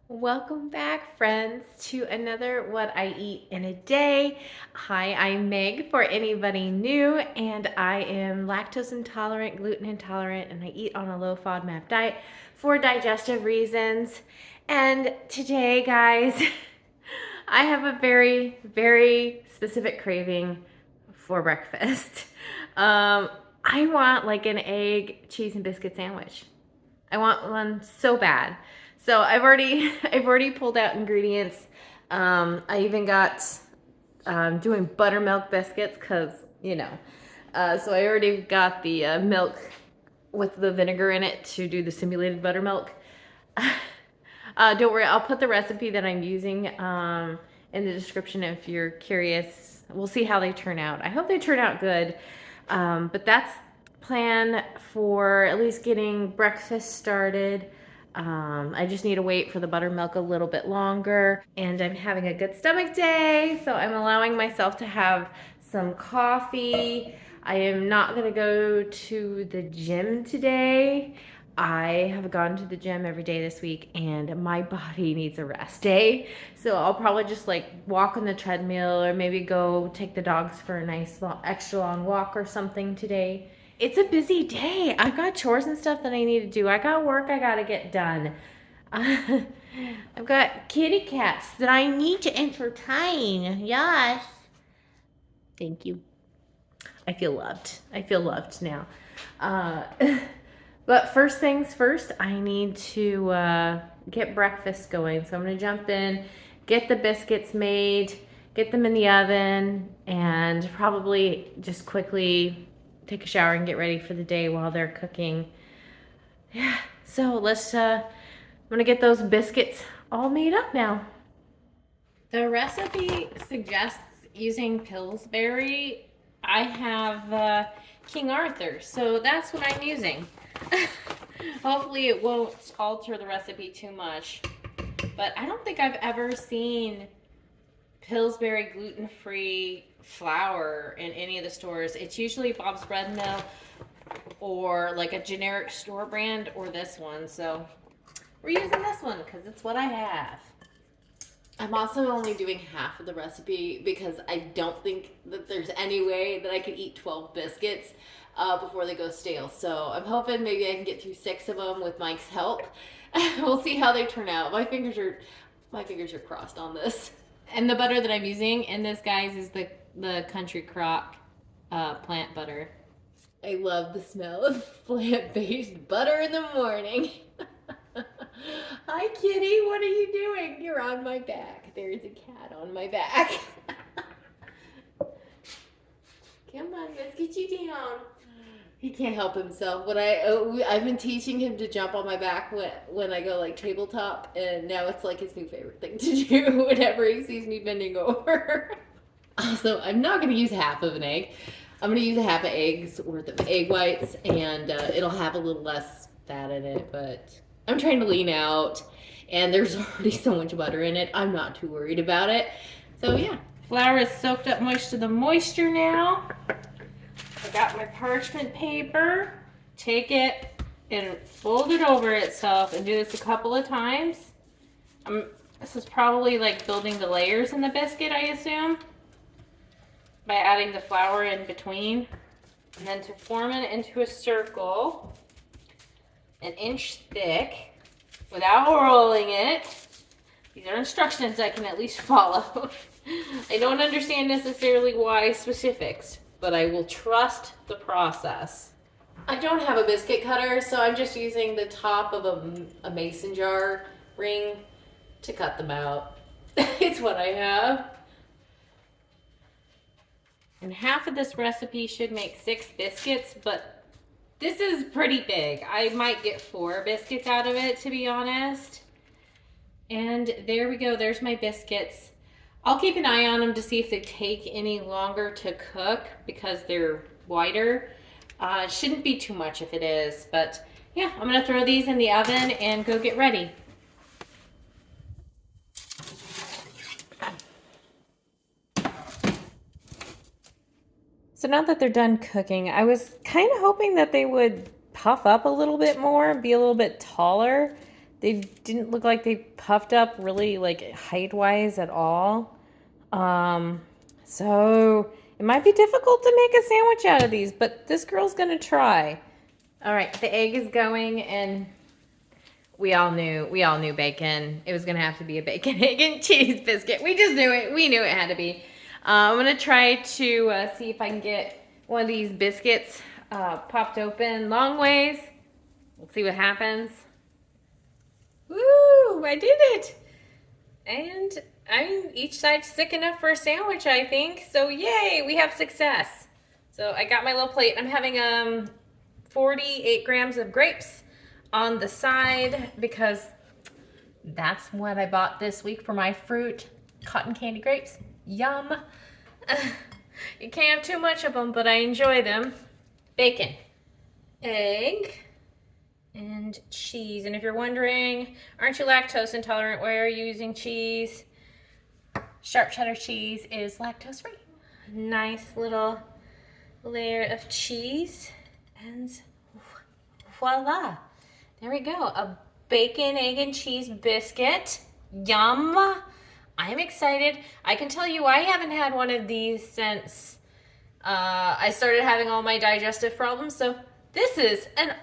Welcome back, friends, to another What I Eat in a Day. Hi, I'm Meg for anybody new, and I am lactose intolerant, gluten intolerant, and I eat on a low FODMAP diet for digestive reasons. And today, guys, I have a very, very specific craving for breakfast. I want like an egg, cheese, and biscuit sandwich. I want one so bad. So I've already pulled out ingredients. I even got doing buttermilk biscuits because so I already got the milk with the vinegar in it to do the simulated buttermilk. Don't worry, I'll put the recipe that I'm using in the description if you're curious. We'll see how they turn out. I hope they turn out good. But that's plan for at least getting breakfast started. I just need to wait for the buttermilk a little bit longer, and I'm having a good stomach day, so I'm allowing myself to have some coffee. I am not gonna go to the gym today. I have gone to the gym every day this week and my body needs a rest day. So I'll probably just like walk on the treadmill or maybe go take the dogs for a nice extra long walk or something today. It's a busy day. I've got chores and stuff that I need to do. I got work I gotta get done. I've got kitty cats that I need to entertain. Yes. Thank you. I feel loved. I feel loved now. Uh, but first things first, I need to get breakfast going. So I'm going to jump in, get the biscuits made, get them in the oven, and probably just quickly take a shower and get ready for the day while they're cooking. Yeah, so I'm going to get those biscuits all made up now. The recipe suggests using Pillsbury. I have King Arthur, so that's what I'm using. Hopefully it won't alter the recipe too much. But I don't think I've ever seen Pillsbury gluten-free flour in any of the stores. It's usually Bob's Bread Mill or like a generic store brand or this one. So we're using this one because it's what I have. I'm also only doing half of the recipe because I don't think that there's any way that I could eat 12 biscuits before they go stale. So I'm hoping maybe I can get through 6 of them with Mike's help. We'll see how they turn out. My fingers are crossed on this. And the butter that I'm using in this, guys, is the Country Crock plant butter. I love the smell of plant-based butter in the morning. Hi, kitty. What are you doing? You're on my back. There's a cat on my back. Come on, let's get you down. He can't help himself. I've been teaching him to jump on my back when I go like tabletop, and now it's like his new favorite thing to do whenever he sees me bending over. Also, I'm not going to use half of an egg. I'm going to use a half an egg's worth of egg whites, and it'll have a little less fat in it, but I'm trying to lean out, and there's already so much butter in it. I'm not too worried about it. So yeah. Flour is soaked up most of the moisture now. I got my parchment paper. Take it and fold it over itself and do this a couple of times. This is probably like building the layers in the biscuit, I assume, by adding the flour in between. And then to form it into a circle, an inch thick, without rolling it. These are instructions I can at least follow. I don't understand necessarily why specifics, but I will trust the process. I don't have a biscuit cutter, so I'm just using the top of a mason jar ring to cut them out. It's what I have. And half of this recipe should make 6 biscuits, but this is pretty big. I might get 4 biscuits out of it, to be honest. And there we go. There's my biscuits. I'll keep an eye on them to see if they take any longer to cook because they're wider. Shouldn't be too much if it is, but yeah, I'm gonna throw these in the oven and go get ready. So now that they're done cooking, I was kind of hoping that they would puff up a little bit more, be a little bit taller. They didn't look like they puffed up really like height-wise at all. So it might be difficult to make a sandwich out of these, but this girl's gonna try. All right, the egg is going, and we all knew bacon. It was gonna have to be a bacon, egg, and cheese biscuit. We just knew it. We knew it had to be. I'm gonna try to see if I can get one of these biscuits popped open long ways. We'll see what happens. Woo! I did it! And each side's thick enough for a sandwich, I think. So yay, we have success. So I got my little plate. I'm having 48 grams of grapes on the side because that's what I bought this week for my fruit. Cotton candy grapes. Yum. You can't have too much of them, but I enjoy them. Bacon, egg, and cheese. And if you're wondering, aren't you lactose intolerant? Why are you using cheese? Sharp cheddar cheese is lactose free. Nice little layer of cheese, and voila. There we go. A bacon, egg, and cheese biscuit. Yum. I'm excited. I can tell you I haven't had one of these since I started having all my digestive problems. So this is an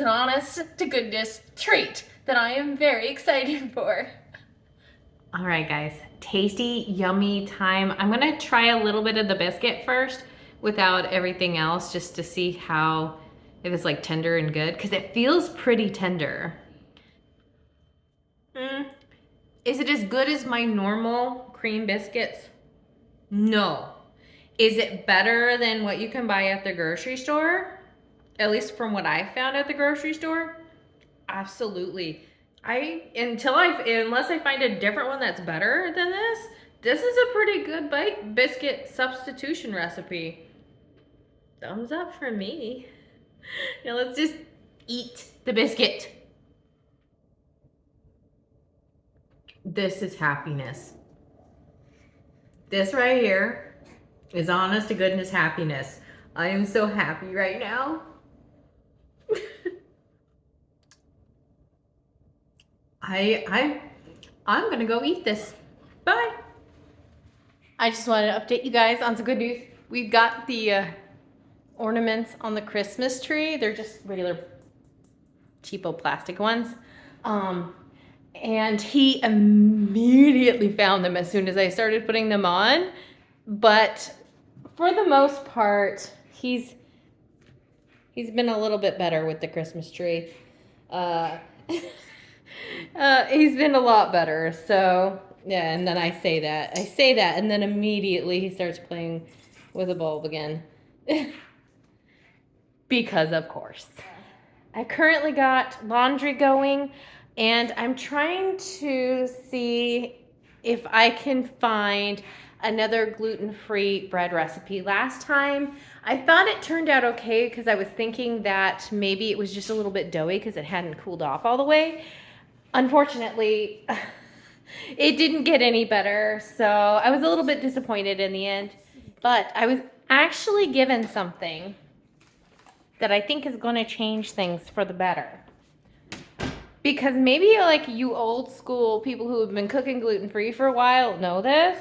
honest to goodness treat that I am very excited for. All right, guys, tasty, yummy time. I'm gonna try a little bit of the biscuit first without everything else, just to see if it's like tender and good, because it feels pretty tender. Is it as good as my normal cream biscuits? No. Is it better than what you can buy at the grocery store? At least from what I found at the grocery store? Absolutely. Unless I find a different one that's better than this is a pretty good biscuit substitution recipe. Thumbs up for me. Now let's just eat the biscuit. This is happiness. This right here is honest to goodness happiness. I am so happy right now. I'm gonna go eat this. Bye. I just wanted to update you guys on some good news. We've got the ornaments on the Christmas tree. They're just regular cheapo plastic ones. And he immediately found them as soon as I started putting them on. But for the most part, he's been a little bit better with the Christmas tree. He's been a lot better. So yeah, and then I say that, and then immediately he starts playing with a bulb again. Because of course. I currently got laundry going, and I'm trying to see if I can find another gluten-free bread recipe. Last time, I thought it turned out okay because I was thinking that maybe it was just a little bit doughy because it hadn't cooled off all the way. Unfortunately, it didn't get any better, so I was a little bit disappointed in the end. But I was actually given something that I think is going to change things for the better. Because maybe like you old school people who have been cooking gluten-free for a while know this.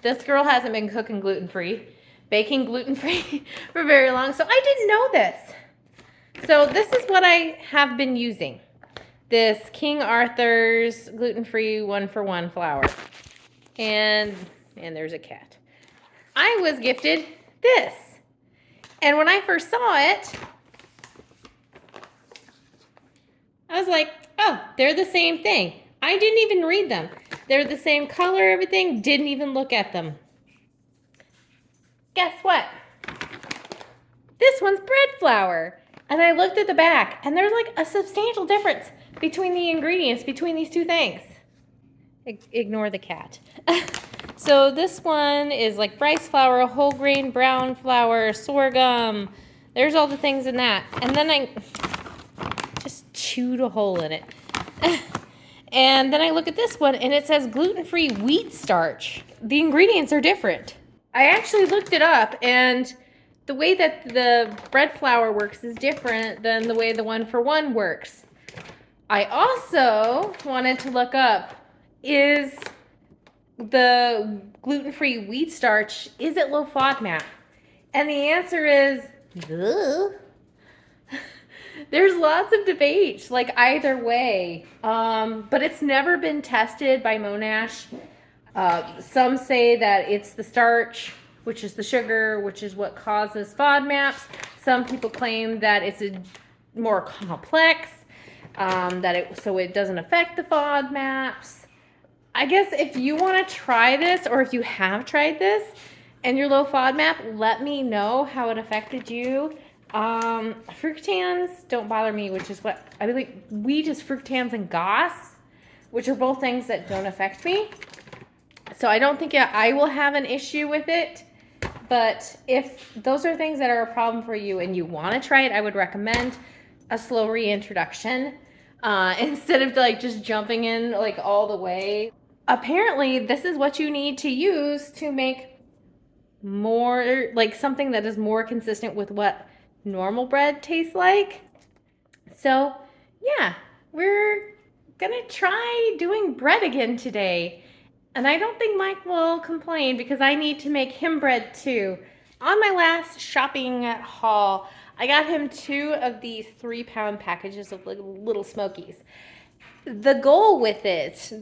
This girl hasn't been cooking gluten-free, baking gluten-free for very long, so I didn't know this. So this is what I have been using. This King Arthur's gluten-free 1-for-1 flour. And there's a cat. I was gifted this. And when I first saw it, I was like, oh, they're the same thing. I didn't even read them. They're the same color, everything. Didn't even look at them. Guess what? This one's bread flour. And I looked at the back, and there's like a substantial difference between the ingredients between these two things. Ignore the cat. So this one is like rice flour, whole grain brown flour, sorghum. There's all the things in that. And then I just chewed a hole in it. And then I look at this one and it says gluten-free wheat starch. The ingredients are different. I actually looked it up, and the way that the bread flour works is different than the way the 1-for-1 works. I also wanted to look up, is the gluten-free wheat starch, is it low FODMAP? And the answer is, ugh. There's lots of debates, like either way, but it's never been tested by Monash. Some say that it's the starch, which is the sugar, which is what causes FODMAPs. Some people claim that it's more complex, so it doesn't affect the FODMAPs. I guess if you want to try this, or if you have tried this and you're low FODMAP, let me know how it affected you. Fructans don't bother me, which is what I believe. Wheat is fructans and GOS, which are both things that don't affect me. So I don't think I will have an issue with it. But if those are things that are a problem for you and you want to try it, I would recommend a slow reintroduction instead of like just jumping in like all the way. Apparently, this is what you need to use to make more, like something that is more consistent with what normal bread tastes like. So yeah, we're gonna try doing bread again today. And I don't think Mike will complain because I need to make him bread too. On my last shopping haul, I got him 2 of these 3-pound packages of little Smokies. The goal with it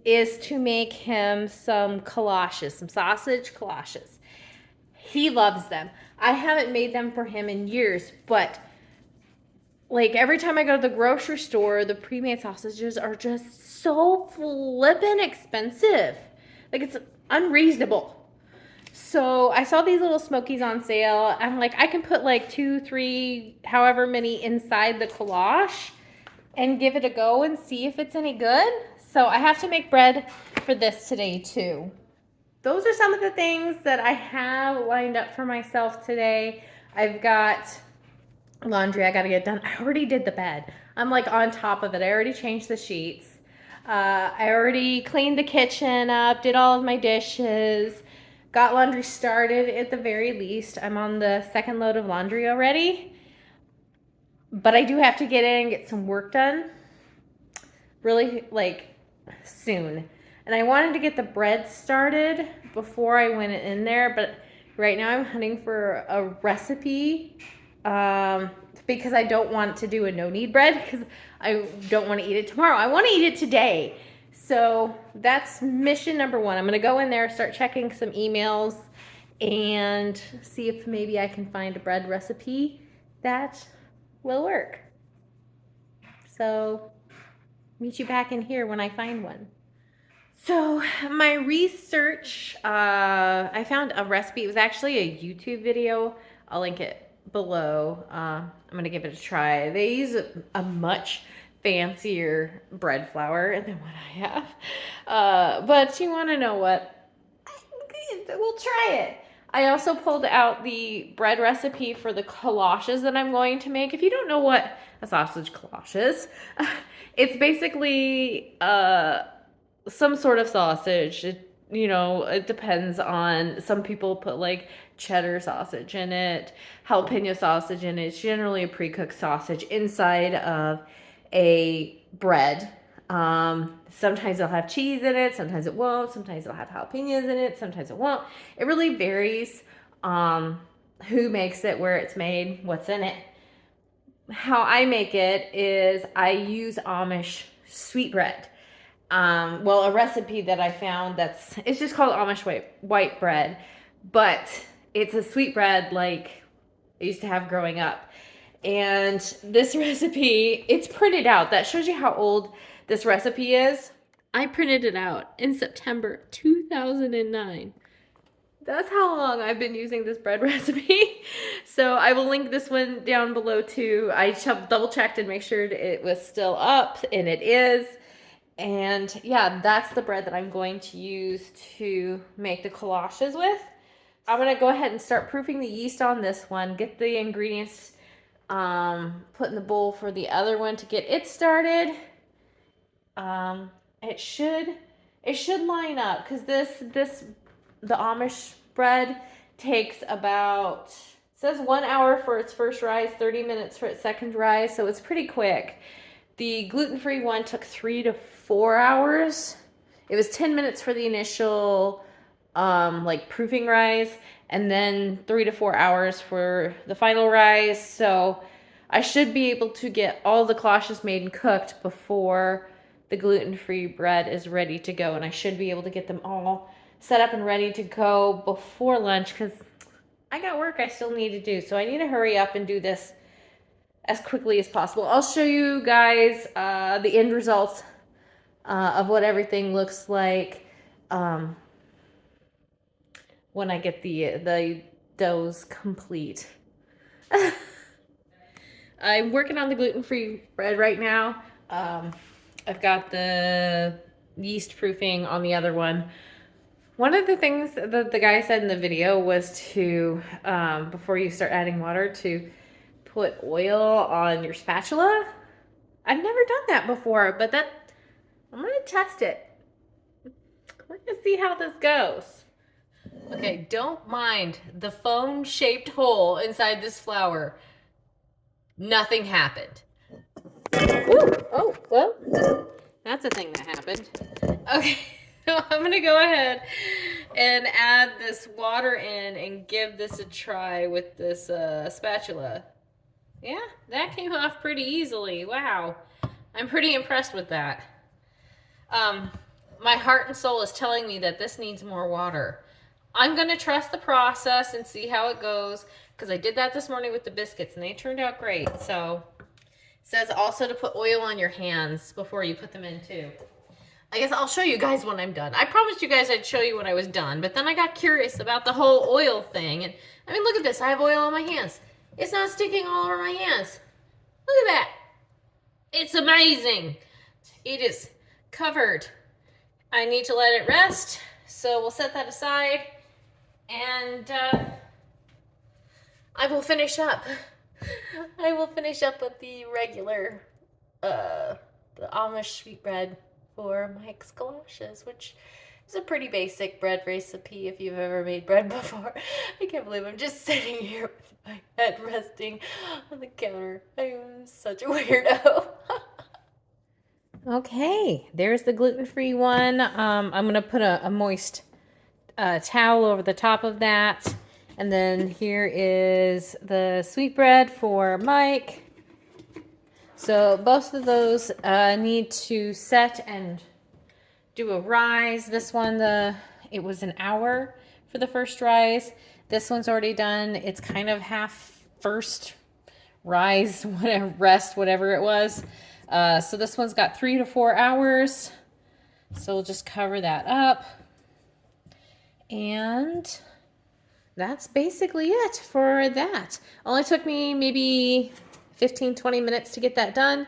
is to make him some Kolaches, some sausage Kolaches. He loves them. I haven't made them for him in years, but like every time I go to the grocery store, the pre-made sausages are just so flippin' expensive. Like it's unreasonable. So I saw these little Smokies on sale. I'm like, I can put like 2, 3, however many inside the Kolache and give it a go and see if it's any good. So I have to make bread for this today too. Those are some of the things that I have lined up for myself today. I've got laundry I gotta get done. I already did the bed. I'm like on top of it. I already changed the sheets. I already cleaned the kitchen up, did all of my dishes, got laundry started at the very least. I'm on the 2nd load of laundry already. But I do have to get in and get some work done really like soon. And I wanted to get the bread started before I went in there, but right now I'm hunting for a recipe because I don't want to do a no-knead bread because I don't want to eat it tomorrow. I want to eat it today. So that's mission number 1. I'm going to go in there, start checking some emails, and see if maybe I can find a bread recipe that will work. So meet you back in here when I find one. So my research, I found a recipe. It was actually a YouTube video. I'll link it below. I'm gonna give it a try. They use a much fancier bread flour than what I have. But you wanna know what? We'll try it. I also pulled out the bread recipe for the Kolaches that I'm going to make. If you don't know what a sausage Kolache is, it's basically some sort of sausage. It depends on, some people put like cheddar sausage in it, jalapeno sausage in it. It's generally a pre-cooked sausage inside of a bread. Sometimes it'll have cheese in it, sometimes it won't, sometimes it'll have jalapenos in it, sometimes it won't. It really varies who makes it, where it's made, what's in it. How I make it is I use Amish sweetbread. Well, a recipe that I found it's just called Amish white bread, but it's a sweetbread like I used to have growing up. And this recipe, it's printed out. That shows you how old this recipe is. I printed it out in September 2009. That's how long I've been using this bread recipe. So I will link this one down below too. I double checked and make sure it was still up, and it is. And yeah, that's the bread that I'm going to use to make the Kolaches with. I'm gonna go ahead and start proofing the yeast on this one, get the ingredients put in the bowl for the other one to get it started. It should line up because the Amish bread takes about, it says 1 hour for its first rise, 30 minutes for its second rise, so it's pretty quick. The gluten-free one took 3 to 4 hours. It was 10 minutes for the initial like proofing rise, and then 3 to 4 hours for the final rise. So I should be able to get all the kolaches made and cooked before the gluten-free bread is ready to go, and I should be able to get them all set up and ready to go before lunch, because I got work I still need to do. So I need to hurry up and do this as quickly as possible. I'll show you guys the end results of what everything looks like when I get the doughs complete. I'm working on the gluten-free bread right now. I've got the yeast proofing on the other one. One of the things that the guy said in the video was to, before you start adding water, to put oil on your spatula. I've never done that before, but I'm gonna test it. We're gonna see how this goes. Okay, don't mind the phone-shaped hole inside this flour. Nothing happened. Ooh, oh, well, that's a thing that happened. Okay, so I'm gonna go ahead and add this water in and give this a try with this spatula. Yeah, that came off pretty easily. Wow, I'm pretty impressed with that. My heart and soul is telling me that this needs more water. I'm gonna trust the process and see how it goes, because I did that this morning with the biscuits and they turned out great. So it says also to put oil on your hands before you put them in too. I guess I'll show you guys when I'm done. I promised you guys I'd show you when I was done, but then I got curious about the whole oil thing. And I mean, look at this. I have oil on my hands. It's not sticking all over my hands. Look at that. It's amazing. It is covered. I need to let it rest, so we'll set that aside, and I will finish up. I will finish up with the regular, the Amish sweetbread for Mike's Kolaches, which is a pretty basic bread recipe if you've ever made bread before. I can't believe I'm just sitting here with my head resting on the counter. I am such a weirdo. Okay, there's the gluten-free one. I'm going to put a moist towel over the top of that. And then here is the sweetbread for Mike. So both of those need to set and do a rise. This one, it was an hour for the first rise. This one's already done. It's kind of half first rise, whatever, rest, whatever it was. So this one's got 3 to 4 hours. So we'll just cover that up. And that's basically it for that. Only took me maybe 15-20 minutes to get that done.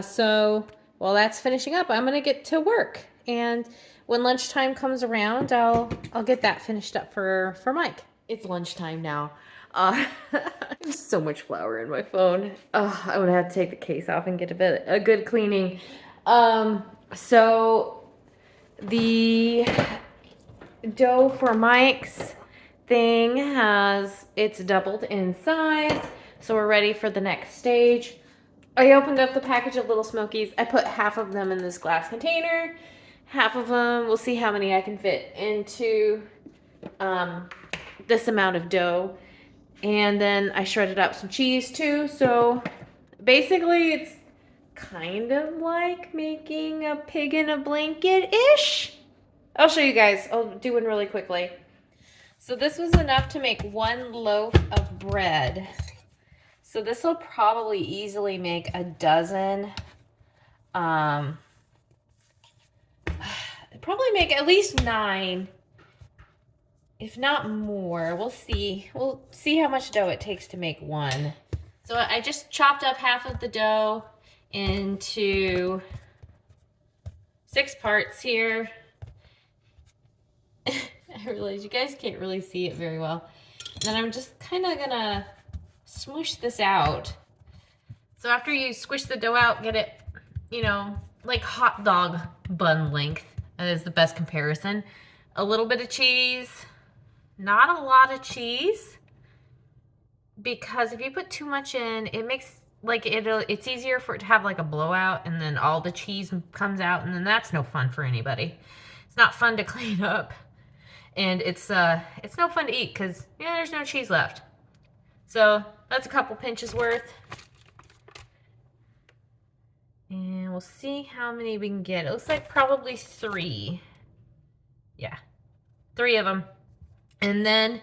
So while that's finishing up, I'm gonna get to work. And when lunchtime comes around, I'll get that finished up for Mike. It's lunchtime now. There's so much flour in my phone. I'm gonna have to take the case off and get a good cleaning. So the dough for Mike's thing it's doubled in size, so we're ready for the next stage. I opened up the package of Little Smokies. I put half of them in this glass container, half of them, we'll see how many I can fit into this amount of dough. And then I shredded up some cheese too. So basically it's kind of like making a pig in a blanket-ish. I'll show you guys. I'll do one really quickly. So this was enough to make 1 loaf of bread. So this will probably easily make a dozen. Probably make at least 9. If not more. We'll see. We'll see how much dough it takes to make 1. So I just chopped up half of the dough into 6 parts here. I realize you guys can't really see it very well. And then I'm just kind of gonna smush this out. So after you squish the dough out, get it, you know, like hot dog bun length. That is the best comparison. A little bit of cheese. Not a lot of cheese, because if you put too much in, it makes like it's easier for it to have like a blowout and then all the cheese comes out, and then that's no fun for anybody. It's not fun to clean up, and it's no fun to eat because yeah, there's no cheese left. So that's a couple pinches worth. And we'll see how many we can get. It looks like probably 3. Yeah, 3 of them. And then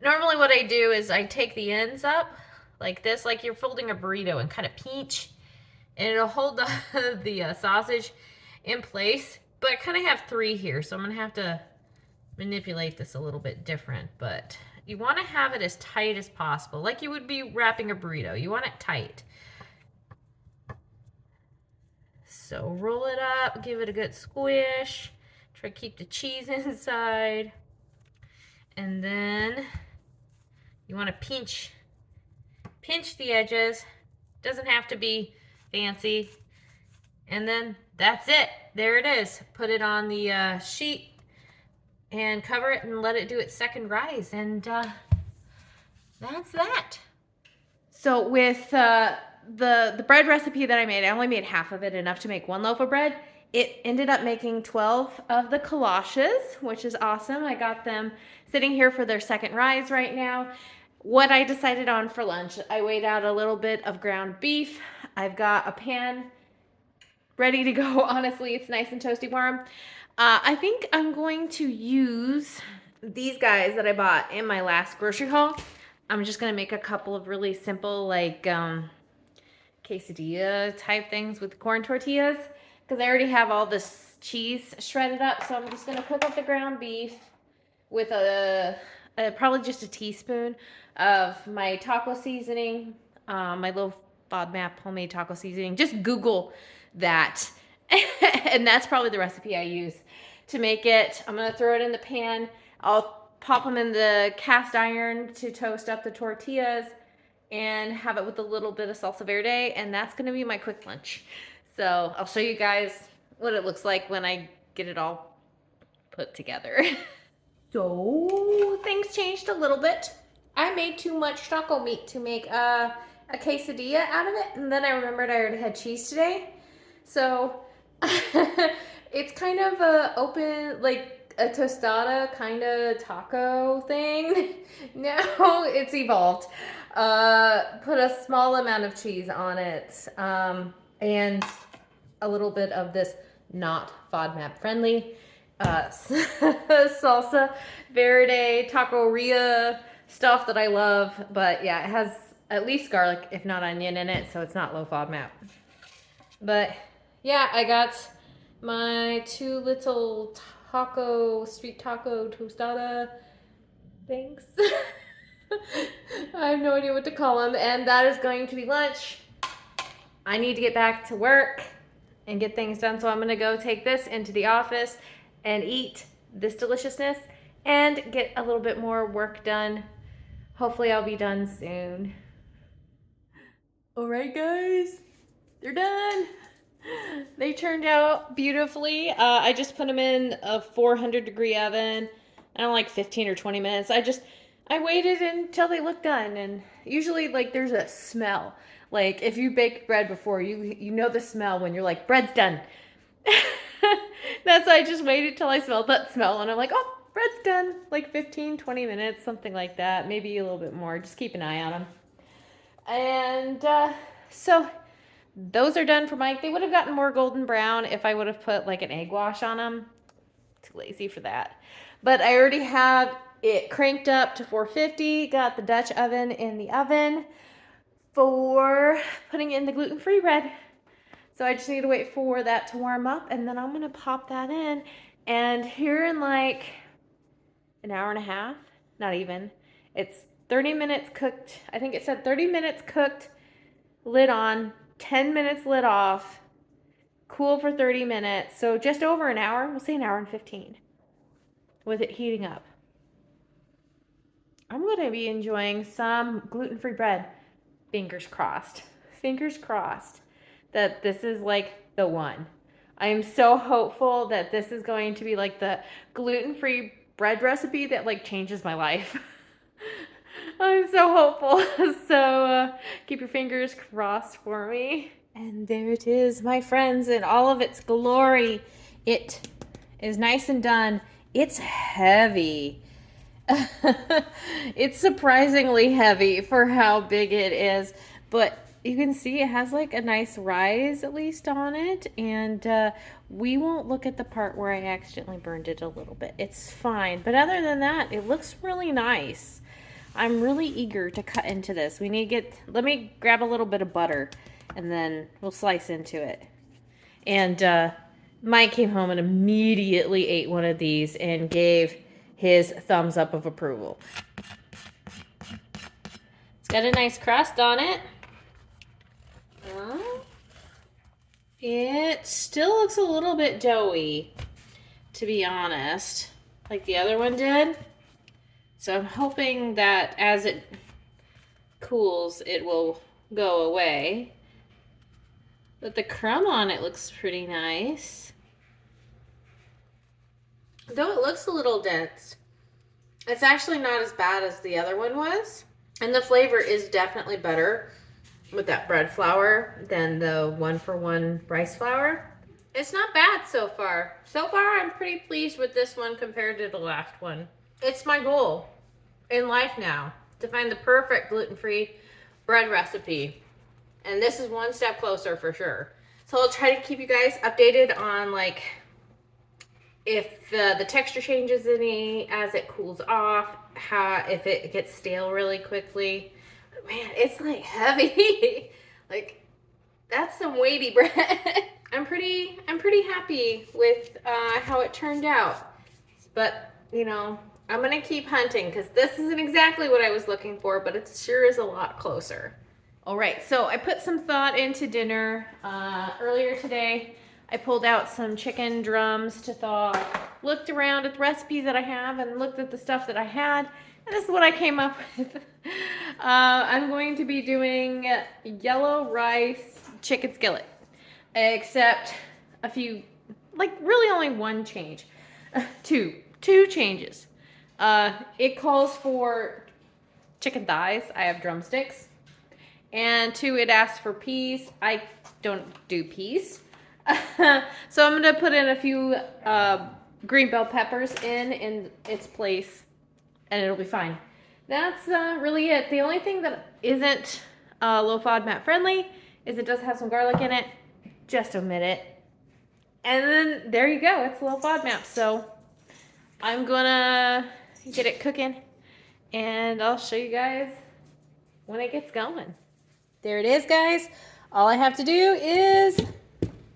normally what I do is I take the ends up like this, like you're folding a burrito, and kind of pinch, and it'll hold the sausage in place. But I kind of have 3 here, so I'm going to have to manipulate this a little bit different. But you want to have it as tight as possible, like you would be wrapping a burrito. You want it tight. So roll it up, give it a good squish, try to keep the cheese inside, and then you want to pinch the edges. Doesn't have to be fancy. And then that's it. There it is. Put it on the sheet and cover it and let it do its second rise, and that's that. So with the bread recipe that I made, I only made half of it, enough to make 1 loaf of bread. It ended up making 12 of the Kolaches, which is awesome. I got them sitting here for their second rise right now. What I decided on for lunch, I weighed out a little bit of ground beef. I've got a pan ready to go. Honestly, it's nice and toasty warm. I think I'm going to use these guys that I bought in my last grocery haul. I'm just going to make a couple of really simple, like, quesadilla type things with corn tortillas, because I already have all this cheese shredded up. So I'm just going to cook up the ground beef with probably just a teaspoon of my taco seasoning, my little FODMAP homemade taco seasoning. Just Google that. And that's probably the recipe I use to make it. I'm going to throw it in the pan. I'll pop them in the cast iron to toast up the tortillas and have it with a little bit of salsa verde, and that's going to be my quick lunch. So I'll show you guys what it looks like when I get it all put together. So things changed a little bit. I made too much taco meat to make a quesadilla out of it, and then I remembered I already had cheese today. So it's kind of a open, like a tostada kind of taco thing. Now it's evolved. Put a small amount of cheese on it, and a little bit of this not FODMAP friendly salsa verde taqueria stuff that I love. But yeah, it has at least garlic, if not onion, in it, so it's not low FODMAP. But yeah, I got my 2 little street taco tostada things. I have no idea what to call them, and that is going to be lunch. I need to get back to work and get things done, so I'm gonna go take this into the office and eat this deliciousness and get a little bit more work done. Hopefully I'll be done soon. All right, guys, they're done. They turned out beautifully. I just put them in a 400-degree oven. I don't like 15 or 20 minutes. I waited until they looked done, and usually, like, there's a smell. Like, if you baked bread before, you know the smell when you're like, bread's done. That's why I just waited till I smelled that smell, and I'm like, oh, bread's done. Like 15, 20 minutes, something like that. Maybe a little bit more. Just keep an eye on them. And so those are done for Mike. They would have gotten more golden brown if I would have put like an egg wash on them. Too lazy for that. But I already have it cranked up to 450. Got the Dutch oven in the oven for putting in the gluten-free bread. So I just need to wait for that to warm up, and then I'm going to pop that in. And here in like an hour and a half, not even, it's 30 minutes cooked. I think it said 30 minutes cooked, lid on, 10 minutes lid off, cool for 30 minutes. So just over an hour, we'll say an hour and 15 with it heating up. I'm going to be enjoying some gluten-free bread. Fingers crossed. Fingers crossed that this is like the one. I am so hopeful that this is going to be like the gluten-free bread recipe that like changes my life. I'm so hopeful. So keep your fingers crossed for me. And there it is, my friends, in all of its glory. It is nice and done. It's heavy. It's surprisingly heavy for how big it is, but you can see it has like a nice rise at least on it, and we won't look at the part where I accidentally burned it a little bit. It's fine, but other than that, it looks really nice. I'm really eager to cut into this. We need to let me grab a little bit of butter and then we'll slice into it. And Mike came home and immediately ate one of these and gave his thumbs up of approval. It's got a nice crust on it. It still looks a little bit doughy, to be honest, like the other one did. So I'm hoping that as it cools, it will go away. But the crumb on it looks pretty nice. Though it looks a little dense, it's actually not as bad as the other one was. And the flavor is definitely better with that bread flour than the 1-for-1 rice flour. It's not bad so far. So far, I'm pretty pleased with this one compared to the last one. It's my goal in life now to find the perfect gluten-free bread recipe. And this is one step closer for sure. So I'll try to keep you guys updated on like if the texture changes any as it cools off, if it gets stale really quickly. But man, it's like heavy. Like that's some weighty bread. I'm pretty happy with how it turned out. But you know, I'm gonna keep hunting because this isn't exactly what I was looking for, but it sure is a lot closer. All right, so I put some thought into dinner earlier today. I pulled out some chicken drums to thaw, looked around at the recipes that I have and looked at the stuff that I had, and this is what I came up with. I'm going to be doing yellow rice chicken skillet, except a few, like really only one change, two changes. It calls for chicken thighs. I have drumsticks. And 2, it asks for peas. I don't do peas. So I'm going to put in a few green bell peppers in its place, and it'll be fine. That's really it. The only thing that isn't low FODMAP friendly is it does have some garlic in it. Just omit it. And then there you go. It's low FODMAP. So I'm going to get it cooking, and I'll show you guys when it gets going. There it is, guys. All I have to do is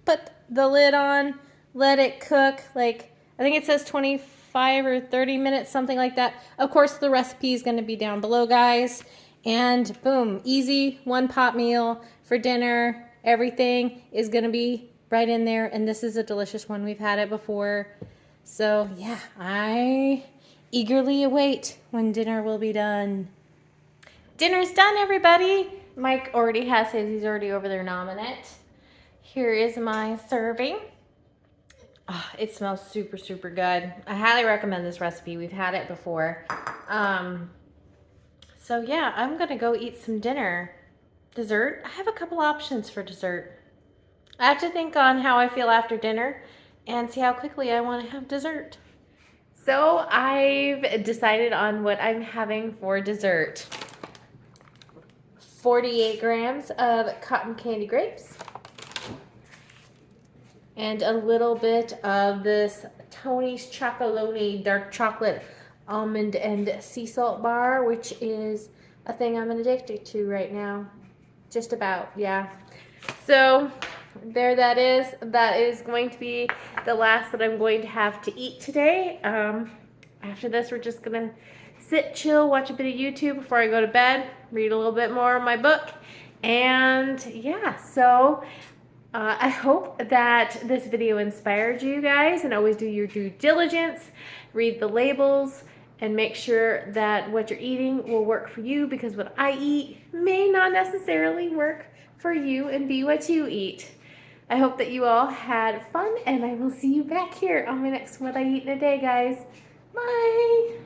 put the lid on, let it cook, like, I think it says 25 or 30 minutes, something like that. Of course, the recipe is going to be down below, guys. And boom, easy, one pot meal for dinner. Everything is going to be right in there. And this is a delicious one. We've had it before. So, yeah, I eagerly await when dinner will be done. Dinner's done, everybody. Mike already has his. He's already over there nomming it. Here is my serving. Oh, it smells super, super good. I highly recommend this recipe. We've had it before. So yeah, I'm gonna go eat some dinner. Dessert, I have a couple options for dessert. I have to think on how I feel after dinner and see how quickly I want to have dessert. So I've decided on what I'm having for dessert. 48 grams of cotton candy grapes. And a little bit of this Tony's Chocolonely dark chocolate almond and sea salt bar, which is a thing I'm addicted to right now. Just about, yeah. So there that is. That is going to be the last that I'm going to have to eat today. After this, we're just gonna sit, chill, watch a bit of YouTube before I go to bed, read a little bit more of my book, and yeah, so I hope that this video inspired you guys, and always do your due diligence, read the labels, and make sure that what you're eating will work for you, because what I eat may not necessarily work for you and be what you eat. I hope that you all had fun, and I will see you back here on my next What I Eat in a Day, guys. Bye!